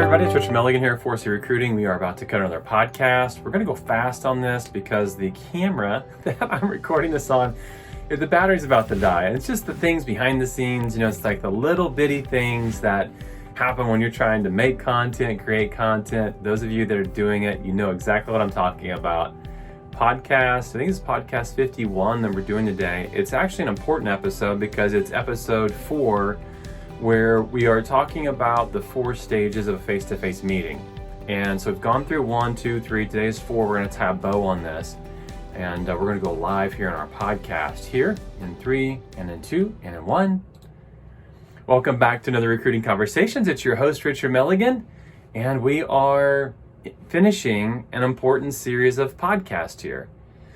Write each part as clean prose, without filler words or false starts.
everybody, it's Richard Milligan here at 4C Recruiting. We are about to cut another podcast. We're going to go fast on this because the camera that I'm recording this on, the battery's about to die. And it's just the things behind the scenes, it's like the little bitty things that happen when you're trying to make content, create content. Those of you that are doing it, you know exactly what I'm talking about. Podcast, I think it's podcast 51 that we're doing today. It's actually an important episode because it's episode 4 where we are talking about the 4 stages of a face-to-face meeting. And so we've gone through 1, 2, 3, today's 4. We're going to tie a bow on this. And we're going to go live here on our podcast here in 3 and in 2 and in 1. Welcome back to another Recruiting Conversations. It's your host, Richard Milligan. And we are finishing an important series of podcasts here.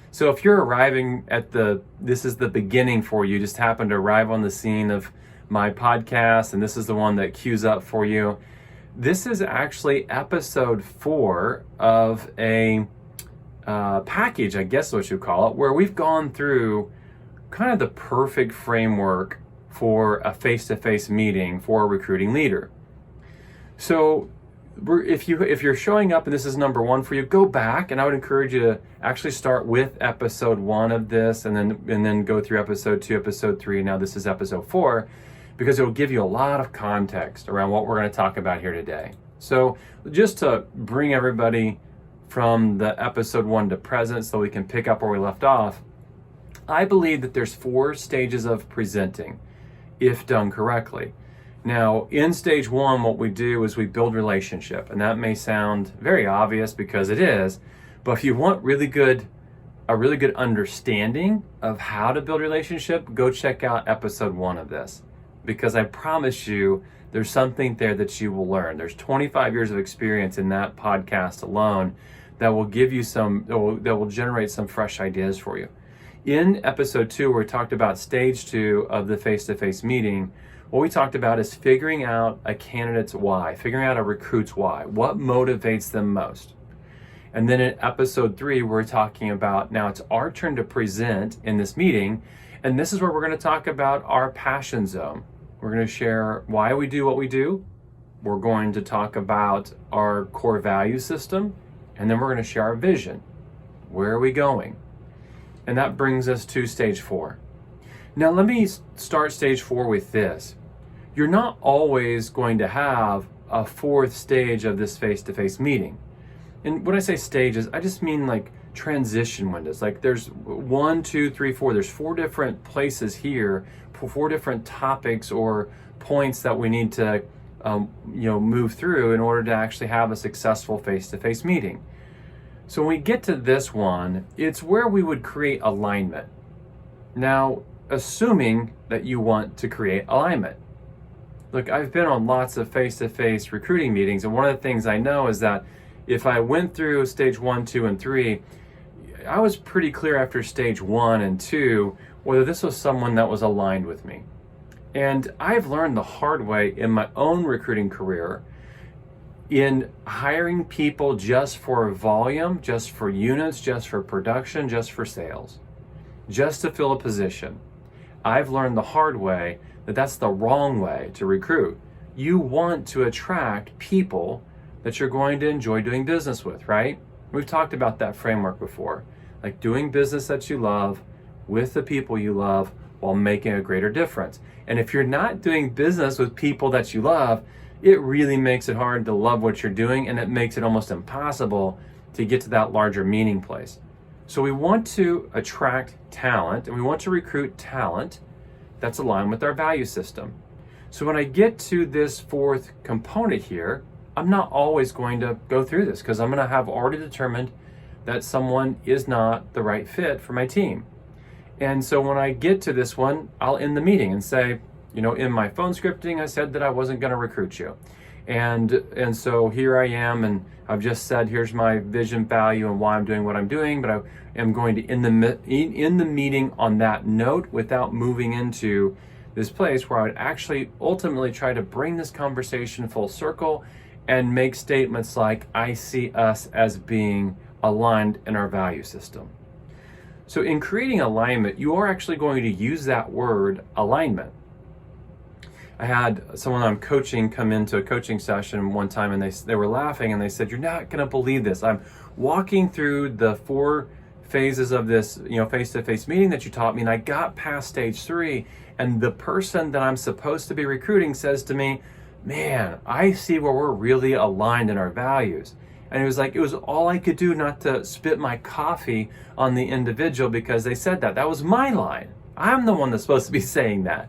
So if you're arriving at this is the beginning for you, just happened to arrive on the scene of my podcast, and this is the one that queues up for you. This is actually episode 4 of a package, I guess what you call it, where we've gone through kind of the perfect framework for a face-to-face meeting for a recruiting leader. So if you're showing up and this is number 1 for you, go back, and I would encourage you to actually start with episode 1 of this and then go through episode 2, episode 3. Now this is episode 4. Because it will give you a lot of context around what we're going to talk about here today. So just to bring everybody from the episode 1 to present so we can pick up where we left off, I believe that there's 4 stages of presenting, if done correctly. Now, in stage 1, what we do is we build relationship, and that may sound very obvious because it is, but if you want a really good understanding of how to build relationship, go check out episode 1 of this. Because I promise you, there's something there that you will learn. There's 25 years of experience in that podcast alone that will give you that will generate some fresh ideas for you. In episode 2, where we talked about stage 2 of the face-to-face meeting, what we talked about is figuring out a candidate's why, figuring out a recruit's why, what motivates them most. And then in episode 3, we're talking about, now it's our turn to present in this meeting, and this is where we're going to talk about our passion zone. We're going to share why we do what we do. We're going to talk about our core value system, and then we're going to share our vision. Where are we going? And that brings us to stage 4. Now let me start stage 4 with this. You're not always going to have a 4th stage of this face-to-face meeting. And when I say stages, I just mean like transition windows. Like there's 1, 2, 3, 4. There's 4 different places here, 4 different topics or points that we need to move through in order to actually have a successful face-to-face meeting. So when we get to this one, it's where we would create alignment. Now, assuming that you want to create alignment. Look, I've been on lots of face-to-face recruiting meetings, and one of the things I know is that if I went through stage 1, 2, and 3, I was pretty clear after stage 1 and 2 whether this was someone that was aligned with me. And I've learned the hard way in my own recruiting career in hiring people just for volume, just for units, just for production, just for sales, just to fill a position. I've learned the hard way that that's the wrong way to recruit. You want to attract people that you're going to enjoy doing business with, right? We've talked about that framework before, like doing business that you love with the people you love while making a greater difference. And if you're not doing business with people that you love, it really makes it hard to love what you're doing, and it makes it almost impossible to get to that larger meaning place. So we want to attract talent, and we want to recruit talent that's aligned with our value system. So when I get to this 4th component here, I'm not always going to go through this because I'm going to have already determined that someone is not the right fit for my team. And so when I get to this one, I'll end the meeting and say, in my phone scripting, I said that I wasn't going to recruit you. And so here I am, and I've just said, here's my vision, value, and why I'm doing what I'm doing, but I am going to end the meeting on that note without moving into this place where I would actually ultimately try to bring this conversation full circle and make statements like, I see us as being aligned in our value system. So in creating alignment, you are actually going to use that word alignment. I had someone I'm coaching come into a coaching session one time, and they were laughing, and they said, "You're not going to believe this. I'm walking through the 4 phases of this, face-to-face meeting that you taught me, and I got past stage 3, and the person that I'm supposed to be recruiting says to me, 'Man, I see where we're really aligned in our values.'" And it was like, it was all I could do not to spit my coffee on the individual because they said that. That was my line. I'm the one that's supposed to be saying that.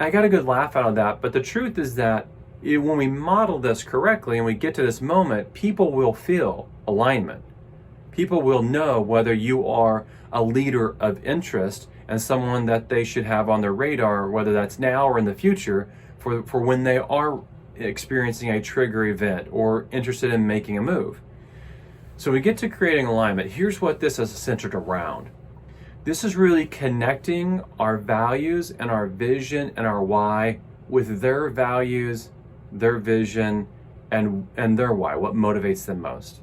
I got a good laugh out of that, but the truth is that when we model this correctly and we get to this moment, people will feel alignment. People will know whether you are a leader of interest and someone that they should have on their radar, whether that's now or in the future, for when they are experiencing a trigger event or interested in making a move. So we get to creating alignment. Here's what this is centered around. This is really connecting our values and our vision and our why with their values, their vision, and their why, what motivates them most.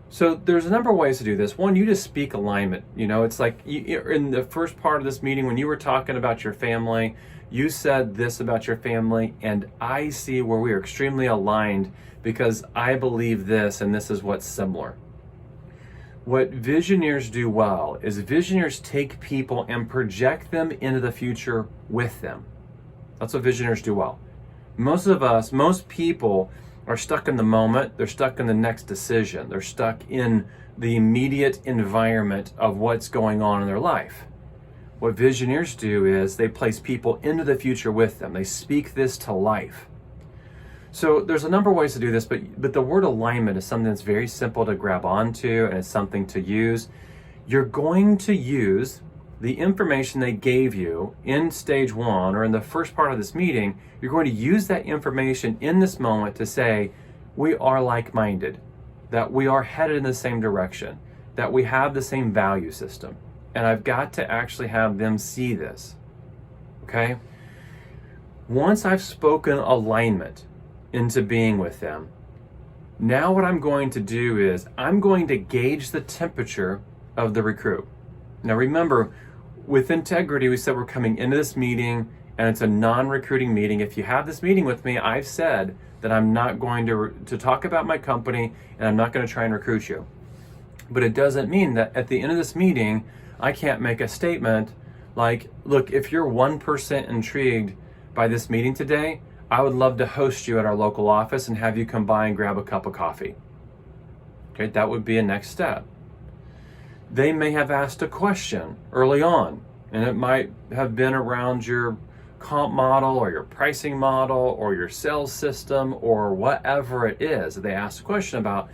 So there's a number of ways to do this. One, you just speak alignment. It's like in the first part of this meeting when you were talking about your family, you said this about your family, and I see where we are extremely aligned because I believe this, and this is what's similar. What visionaries do well is visionaries take people and project them into the future with them. That's what visionaries do well. Most people are stuck in the moment. They're stuck in the next decision. They're stuck in the immediate environment of what's going on in their life. What visionaries do is they place people into the future with them. They speak this to life. So there's a number of ways to do this, but the word alignment is something that's very simple to grab onto, and it's something to use. You're going to use the information they gave you in stage 1 or in the first part of this meeting. You're going to use that information in this moment to say, we are like-minded, that we are headed in the same direction, that we have the same value system. And I've got to actually have them see this, okay? Once I've spoken alignment into being with them, now what I'm going to do is I'm going to gauge the temperature of the recruit. Now remember, with integrity, we said we're coming into this meeting and it's a non-recruiting meeting. If you have this meeting with me, I've said that I'm not going to talk about my company and I'm not going to try and recruit you. But it doesn't mean that at the end of this meeting, I can't make a statement like, look, if you're 1% intrigued by this meeting today, I would love to host you at our local office and have you come by and grab a cup of coffee. Okay, that would be a next step. They may have asked a question early on, and it might have been around your comp model or your pricing model or your sales system or whatever it is that they asked a question about.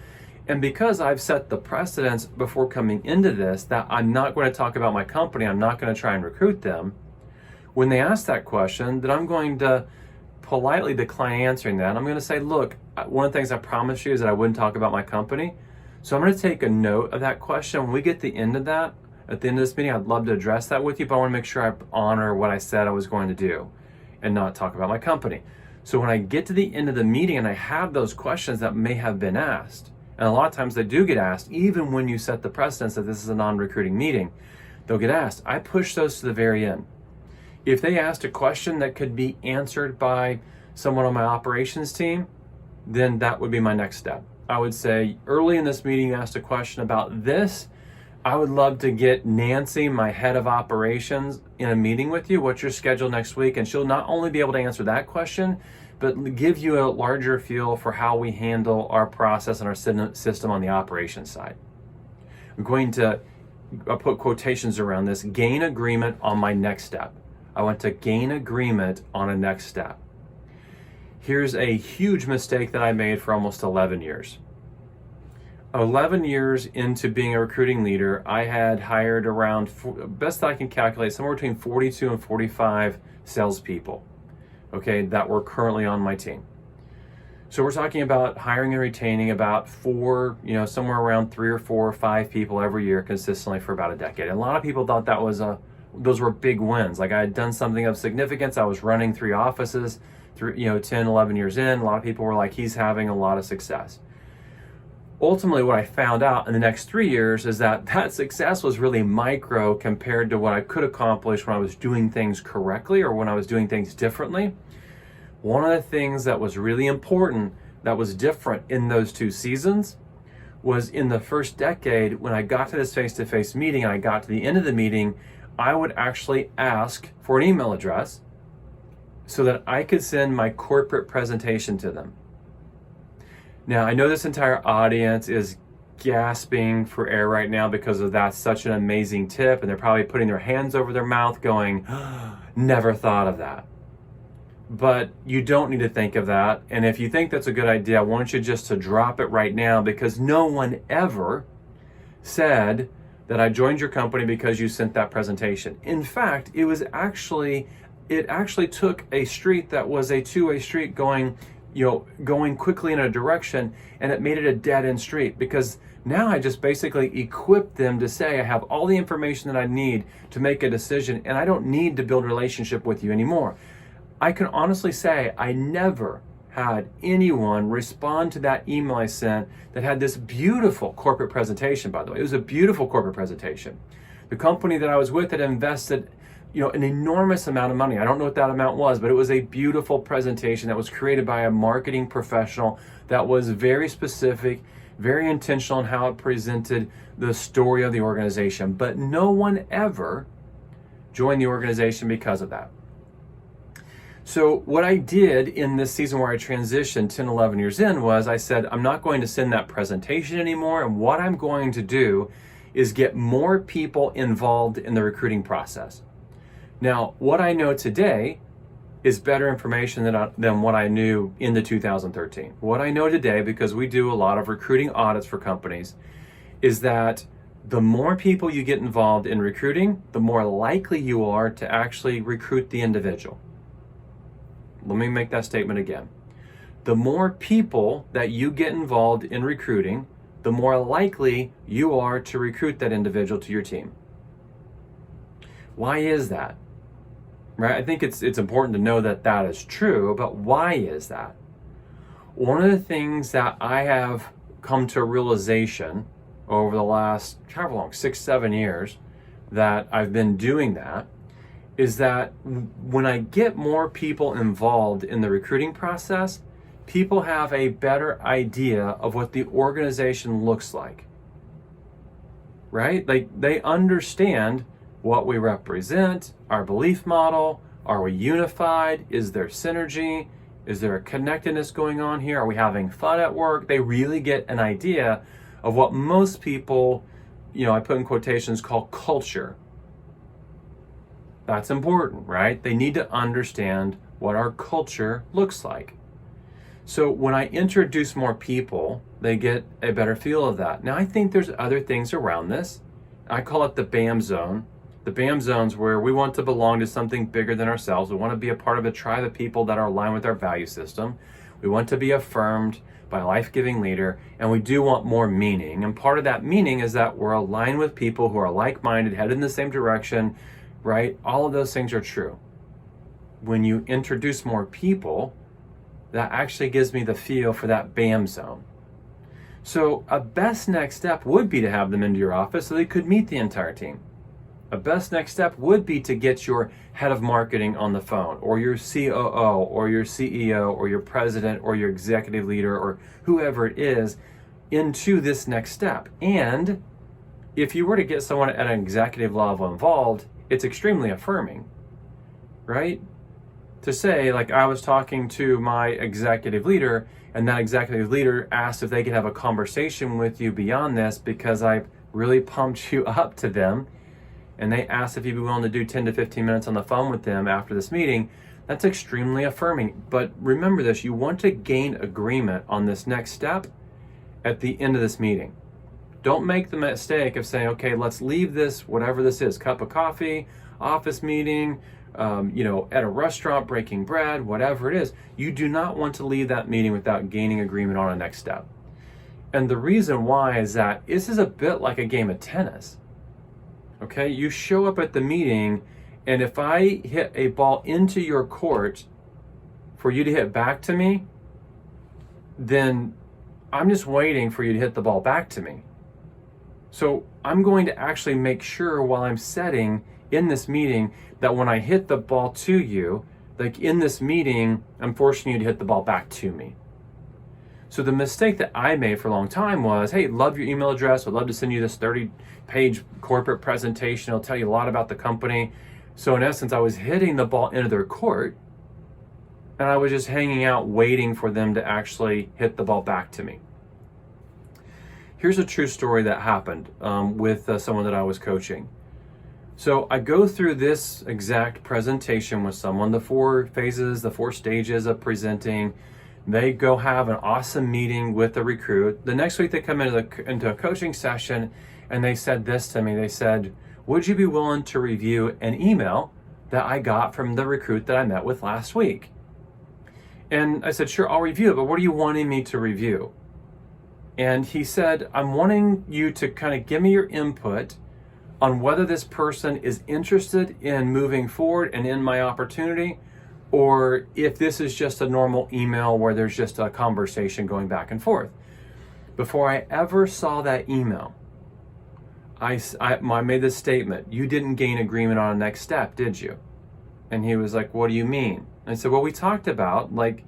And because I've set the precedence before coming into this that I'm not going to talk about my company, I'm not going to try and recruit them, when they ask that question, then I'm going to politely decline answering that. I'm going to say, look, one of the things I promised you is that I wouldn't talk about my company. So I'm going to take a note of that question. When we get to the end of that, at the end of this meeting, I'd love to address that with you, but I want to make sure I honor what I said I was going to do and not talk about my company. So when I get to the end of the meeting and I have those questions that may have been asked, and a lot of times they do get asked, even when you set the precedence that this is a non-recruiting meeting, they'll get asked. I push those to the very end. If they asked a question that could be answered by someone on my operations team, then that would be my next step. I would say, early in this meeting, you asked a question about this. I would love to get Nancy, my head of operations, in a meeting with you. What's your schedule next week? And she'll not only be able to answer that question, but give you a larger feel for how we handle our process and our system on the operations side. I'm going to put quotations around this, gain agreement on my next step. I want to gain agreement on a next step. Here's a huge mistake that I made for almost 11 years. 11 years into being a recruiting leader, I had hired around, best I can calculate, somewhere between 42 and 45 salespeople, okay, that were currently on my team. So we're talking about hiring and retaining about somewhere around 3 or 4 or 5 people every year consistently for about a decade. And a lot of people thought that was those were big wins. Like I had done something of significance. I was running 3 offices, 10, 11 years in. A lot of people were like, he's having a lot of success. ultimately what I found out in the next 3 years is that that success was really micro compared to what I could accomplish when I was doing things correctly or when I was doing things differently. One of the things that was really important that was different in those 2 seasons was in the first decade, when I got to this face-to-face meeting and I got to the end of the meeting, I would actually ask for an email address so that I could send my corporate presentation to them. Now, I know this entire audience is gasping for air right now because of that's such an amazing tip, and they're probably putting their hands over their mouth going, never thought of that. But you don't need to think of that. And if you think that's a good idea, I want you just to drop it right now, because no one ever said that I joined your company because you sent that presentation. In fact, it actually took a street that was a two-way street going quickly in a direction, and it made it a dead-end street, because now I just basically equipped them to say I have all the information that I need to make a decision, and I don't need to build a relationship with you anymore. I can honestly say I never had anyone respond to that email I sent that had this beautiful corporate presentation, by the way. It was a beautiful corporate presentation. The company that I was with had invested an enormous amount of money. I don't know what that amount was, but it was a beautiful presentation that was created by a marketing professional that was very specific, very intentional in how it presented the story of the organization. But no one ever joined the organization because of that. So what I did in this season where I transitioned 10, 11 years in was I said, I'm not going to send that presentation anymore. And what I'm going to do is get more people involved in the recruiting process. Now, what I know today is better information than what I knew in the 2013. What I know today, because we do a lot of recruiting audits for companies, is that the more people you get involved in recruiting, the more likely you are to actually recruit the individual. Let me make that statement again. The more people that you get involved in recruiting, the more likely you are to recruit that individual to your team. Why is that? Right? I think it's important to know that that is true, but why is that? One of the things that I have come to a realization over the last, however long, 6, 7 years that I've been doing that, is that when I get more people involved in the recruiting process, people have a better idea of what the organization looks like, right? Like, they understand what we represent, our belief model. Are we unified? Is there synergy? Is there a connectedness going on here? Are we having fun at work? They really get an idea of what most people, I put in quotations, call culture. That's important, right? They need to understand what our culture looks like. So when I introduce more people, they get a better feel of that. Now, I think there's other things around this. I call it the BAM zone. The BAM zone's where we want to belong to something bigger than ourselves. We want to be a part of a tribe of people that are aligned with our value system. We want to be affirmed by a life-giving leader, and we do want more meaning. And part of that meaning is that we're aligned with people who are like-minded, headed in the same direction, right? All of those things are true. When you introduce more people, that actually gives me the feel for that BAM zone. So a best next step would be to have them into your office so they could meet the entire team. A best next step would be to get your head of marketing on the phone, or your COO, or your CEO, or your president, or your executive leader, or whoever it is, into this next step. And if you were to get someone at an executive level involved, it's extremely affirming, right? To say, like, I was talking to my executive leader, and that executive leader asked if they could have a conversation with you beyond this because I've really pumped you up to them, and they asked if you'd be willing to do 10 to 15 minutes on the phone with them after this meeting. That's extremely affirming. But remember this, you want to gain agreement on this next step at the end of this meeting. Don't make the mistake of saying, okay, let's leave this, whatever this is, cup of coffee, office meeting, at a restaurant, breaking bread, whatever it is. You do not want to leave that meeting without gaining agreement on a next step. And the reason why is that this is a bit like a game of tennis. Okay, you show up at the meeting, and if I hit a ball into your court for you to hit back to me, then I'm just waiting for you to hit the ball back to me. So I'm going to actually make sure while I'm setting in this meeting that when I hit the ball to you, like in this meeting, I'm forcing you to hit the ball back to me. So the mistake that I made for a long time was, hey, love your email address. I'd love to send you this 30-page corporate presentation. It'll tell you a lot about the company. So in essence, I was hitting the ball into their court, and I was just hanging out waiting for them to actually hit the ball back to me. Here's a true story that happened with someone that I was coaching. So I go through this exact presentation with someone, the 4 phases, the 4 stages of presenting. They go have an awesome meeting with the recruit. The next week they come into a coaching session, and they said this to me. They said, would you be willing to review an email that I got from the recruit that I met with last week? And I said, sure, I'll review it, but what are you wanting me to review? And he said, I'm wanting you to kind of give me your input on whether this person is interested in moving forward and in my opportunity, or if this is just a normal email where there's just a conversation going back and forth. Before I ever saw that email, I made this statement, you didn't gain agreement on a next step, did you? And he was like, what do you mean? And I said, well, we talked about, like,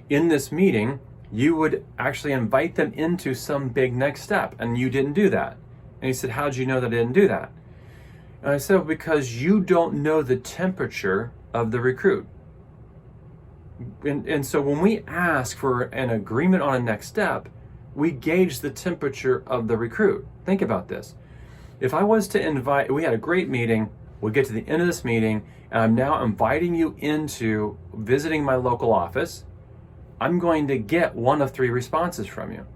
in this meeting, you would actually invite them into some big next step, and you didn't do that. And he said, how'd you know that I didn't do that? And I said, well, because you don't know the temperature of the recruit. And so when we ask for an agreement on a next step, we gauge the temperature of the recruit. Think about this. If I was to invite, we had a great meeting, we get to the end of this meeting, and I'm now inviting you into visiting my local office, I'm going to get one of 3 responses from you.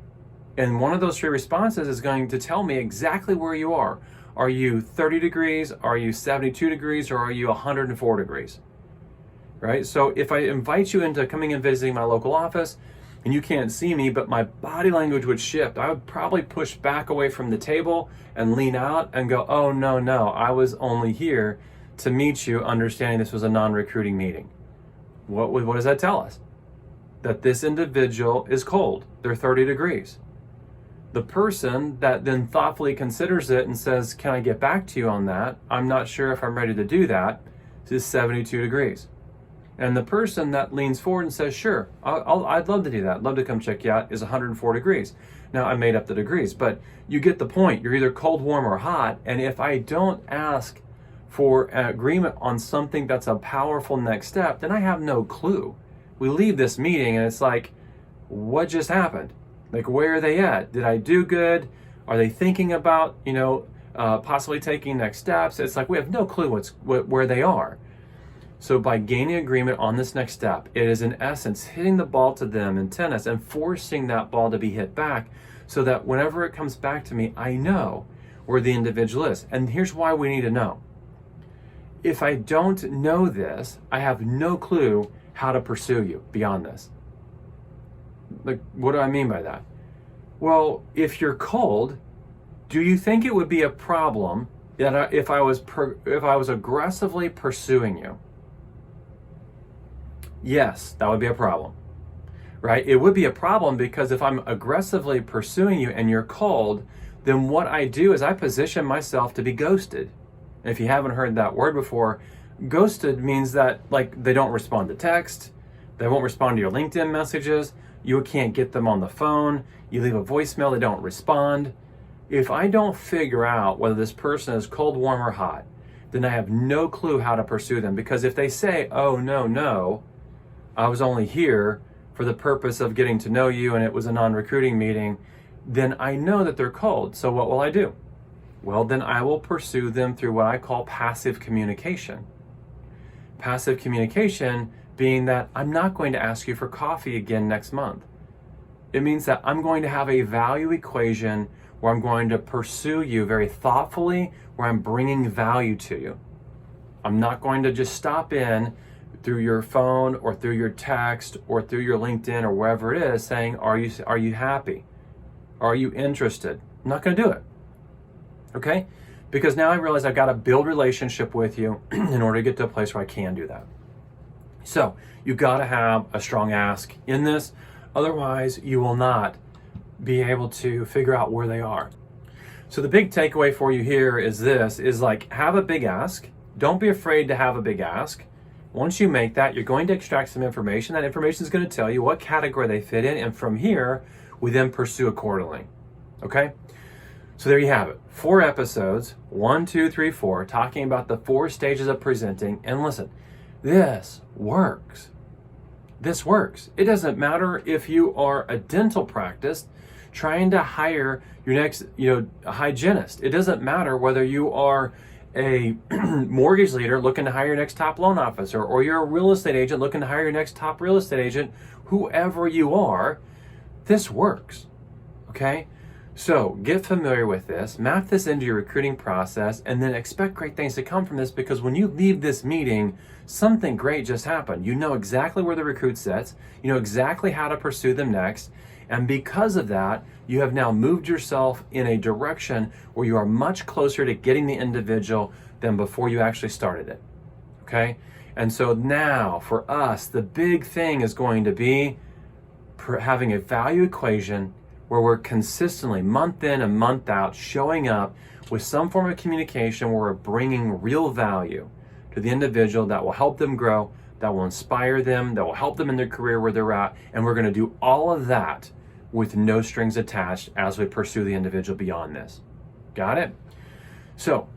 And one of those 3 responses is going to tell me exactly where you are. Are you 30 degrees? Are you 72 degrees? Or are you 104 degrees? Right? So if I invite you into coming and visiting my local office, and you can't see me, but my body language would shift, I would probably push back away from the table and lean out and go, oh, no, I was only here to meet you, understanding this was a non-recruiting meeting. What does that tell us? That this individual is cold. They're 30 degrees. The person that then thoughtfully considers it and says, can I get back to you on that? I'm not sure if I'm ready to do that, is 72 degrees. And the person that leans forward and says, sure, I'd love to do that. I'd love to come check you out, is 104 degrees. Now, I made up the degrees, but you get the point. You're either cold, warm, or hot. And if I don't ask for an agreement on something that's a powerful next step, then I have no clue. We leave this meeting and it's like, what just happened? Like, where are they at? Did I do good? Are they thinking about, possibly taking next steps? It's like we have no clue where they are. So by gaining agreement on this next step, it is in essence hitting the ball to them in tennis and forcing that ball to be hit back so that whenever it comes back to me, I know where the individual is. And here's why we need to know. If I don't know this, I have no clue how to pursue you beyond this. Like, what do I mean by that? Well, if you're cold, do you think it would be a problem that if I was aggressively pursuing you? Yes, that would be a problem, right? It would be a problem because if I'm aggressively pursuing you and you're cold, then what I do is I position myself to be ghosted. And if you haven't heard that word before, ghosted means that, like, they don't respond to text, they won't respond to your LinkedIn messages, you can't get them on the phone, you leave a voicemail, they don't respond. If I don't figure out whether this person is cold, warm, or hot, then I have no clue how to pursue them. Because if they say, oh, no, I was only here for the purpose of getting to know you and it was a non-recruiting meeting, then I know that they're cold. So what will I do? Well, then I will pursue them through what I call passive communication. Passive communication being that I'm not going to ask you for coffee again next month. It means that I'm going to have a value equation where I'm going to pursue you very thoughtfully, where I'm bringing value to you. I'm not going to just stop in through your phone or through your text or through your LinkedIn or wherever it is saying, are you happy? Are you interested? I'm not going to do it. Okay? Because now I realize I've got to build relationship with you in order to get to a place where I can do that. So you've got to have a strong ask in this. Otherwise, you will not be able to figure out where they are. So the big takeaway for you here is this, is like, have a big ask. Don't be afraid to have a big ask. Once you make that, you're going to extract some information. That information is going to tell you what category they fit in, and from here, we then pursue accordingly. Okay? So there you have it. 4 episodes, 1, 2, 3, 4, talking about the 4 stages of presenting. And listen, this works. This works. It doesn't matter if you are a dental practice trying to hire your next, a hygienist. It doesn't matter whether you are a mortgage leader looking to hire your next top loan officer, or you're a real estate agent looking to hire your next top real estate agent. Whoever you are, this works. Okay? So get familiar with this, map this into your recruiting process, and then expect great things to come from this, because when you leave this meeting, something great just happened. You know exactly where the recruit sits, you know exactly how to pursue them next, and because of that, you have now moved yourself in a direction where you are much closer to getting the individual than before you actually started it. Okay? And so now for us, the big thing is going to be having a value equation where we're consistently, month in and month out, showing up with some form of communication where we're bringing real value to the individual that will help them grow, that will inspire them, that will help them in their career where they're at. And we're going to do all of that with no strings attached as we pursue the individual beyond this. Got it? So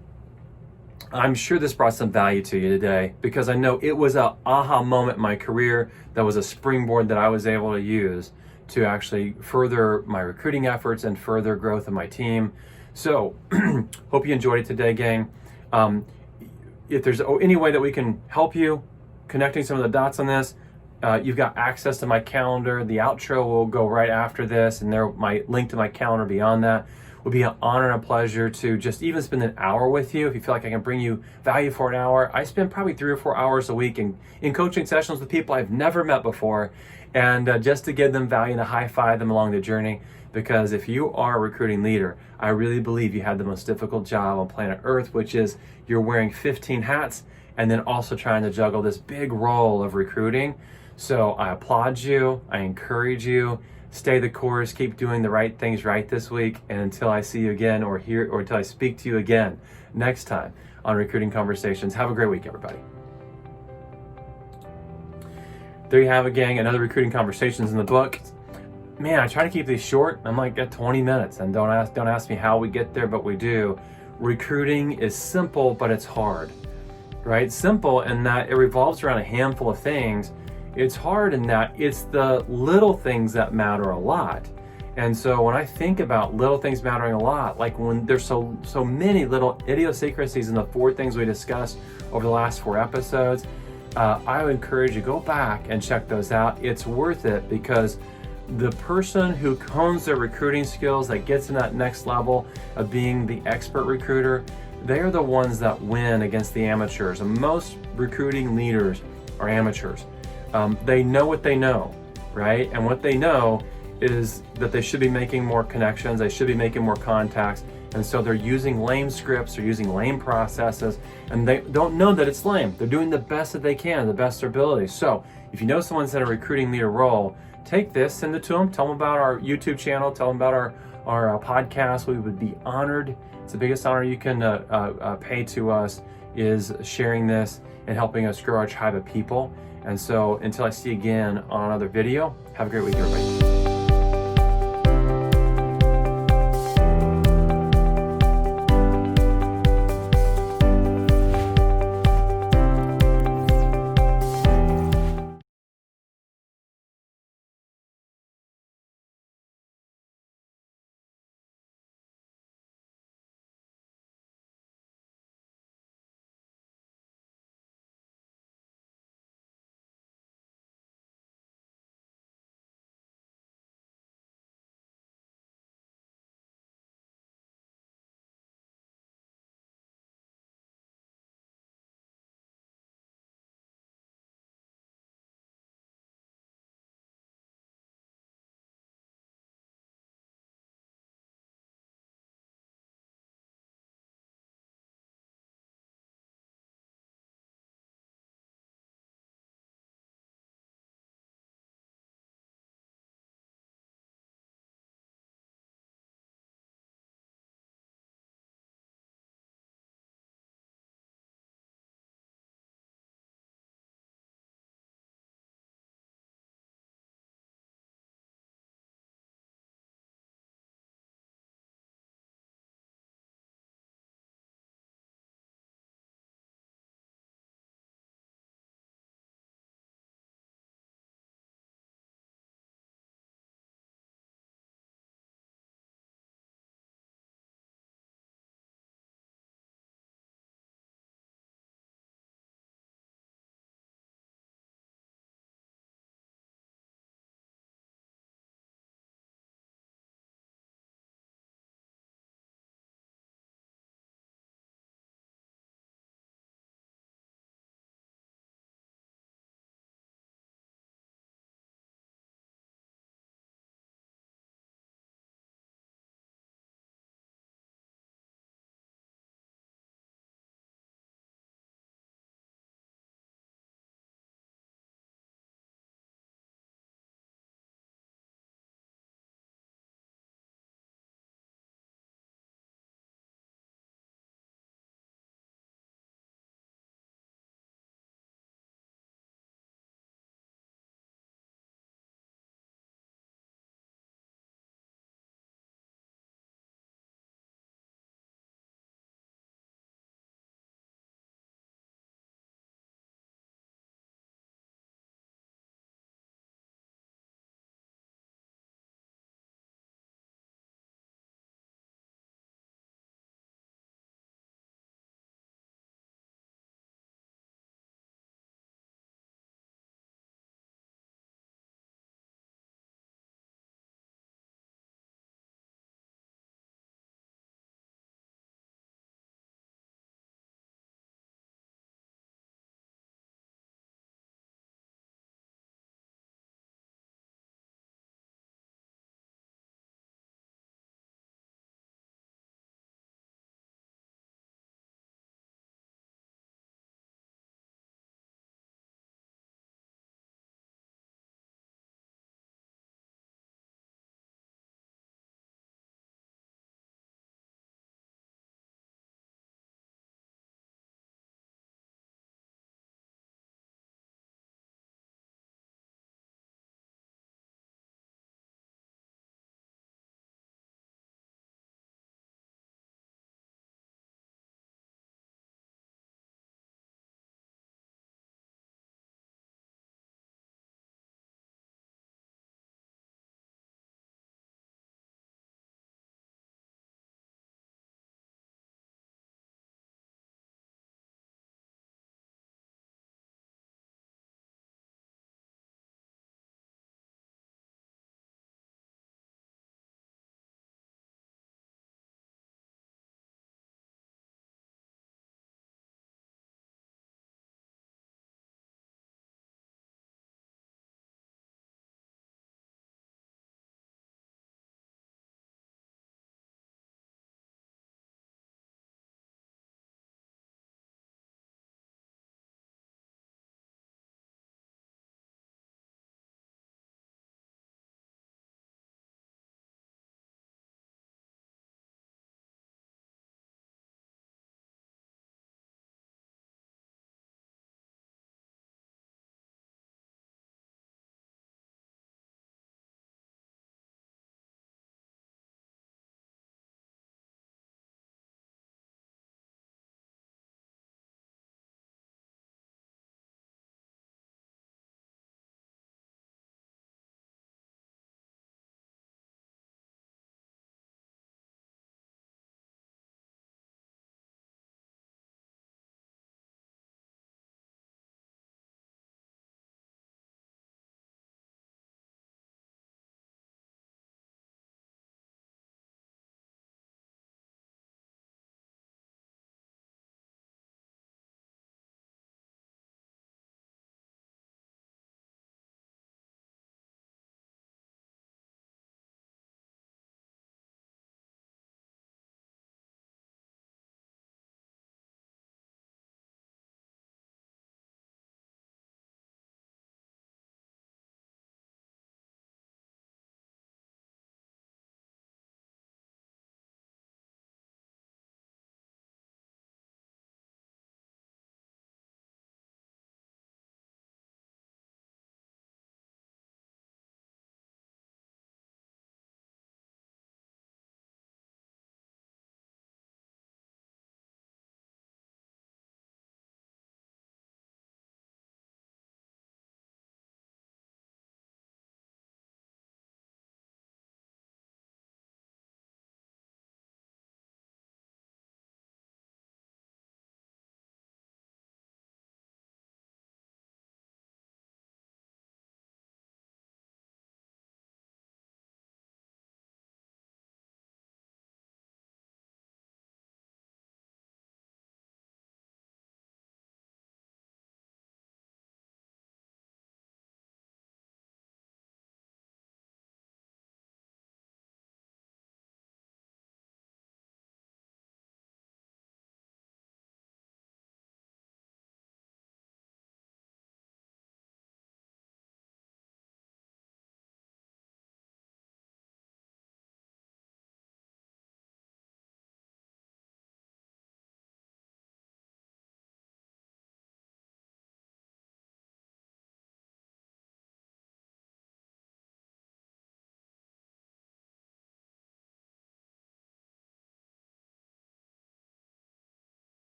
I'm sure this brought some value to you today, because I know it was an aha moment in my career that was a springboard that I was able to use to actually further my recruiting efforts and further growth of my team. So hope you enjoyed it today, gang. If there's any way that we can help you connecting some of the dots on this, you've got access to my calendar. The outro will go right after this, and there my link to my calendar beyond that. It would be an honor and a pleasure to just even spend an hour with you. If you feel like I can bring you value for an hour, I spend probably 3 or 4 hours a week in coaching sessions with people I've never met before, and just to give them value and to high-five them along the journey. Because if you are a recruiting leader, I really believe you had the most difficult job on planet Earth, which is you're wearing 15 hats and then also trying to juggle this big role of recruiting. So I applaud you, I encourage you, stay the course, keep doing the right things right this week, and until I see you again or until I speak to you again next time on Recruiting Conversations, have a great week, everybody. There you have it, gang, another Recruiting Conversations in the book. Man, I try to keep these short. I'm like at 20 minutes, and don't ask me how we get there, but we do. Recruiting is simple, but it's hard, right? Simple in that it revolves around a handful of things. It's hard in that it's the little things that matter a lot. And so when I think about little things mattering a lot, like when there's so many little idiosyncrasies in the 4 things we discussed over the last 4 episodes, I would encourage you, go back and check those out. It's worth it, because the person who hones their recruiting skills, that gets in that next level of being the expert recruiter, they're the ones that win against the amateurs. And most recruiting leaders are amateurs. They know what they know, right? And what they know is that they should be making more connections, they should be making more contacts, and so they're using lame scripts, they're using lame processes, and they don't know that it's lame. They're doing the best that they can, the best of their ability. So if you know someone's in a recruiting leader role, take this, send it to them, tell them about our YouTube channel, tell them about our podcast. We would be honored. It's the biggest honor you can pay to us, is sharing this and helping us grow our tribe of people. And so until I see you again on another video, have a great week, everybody.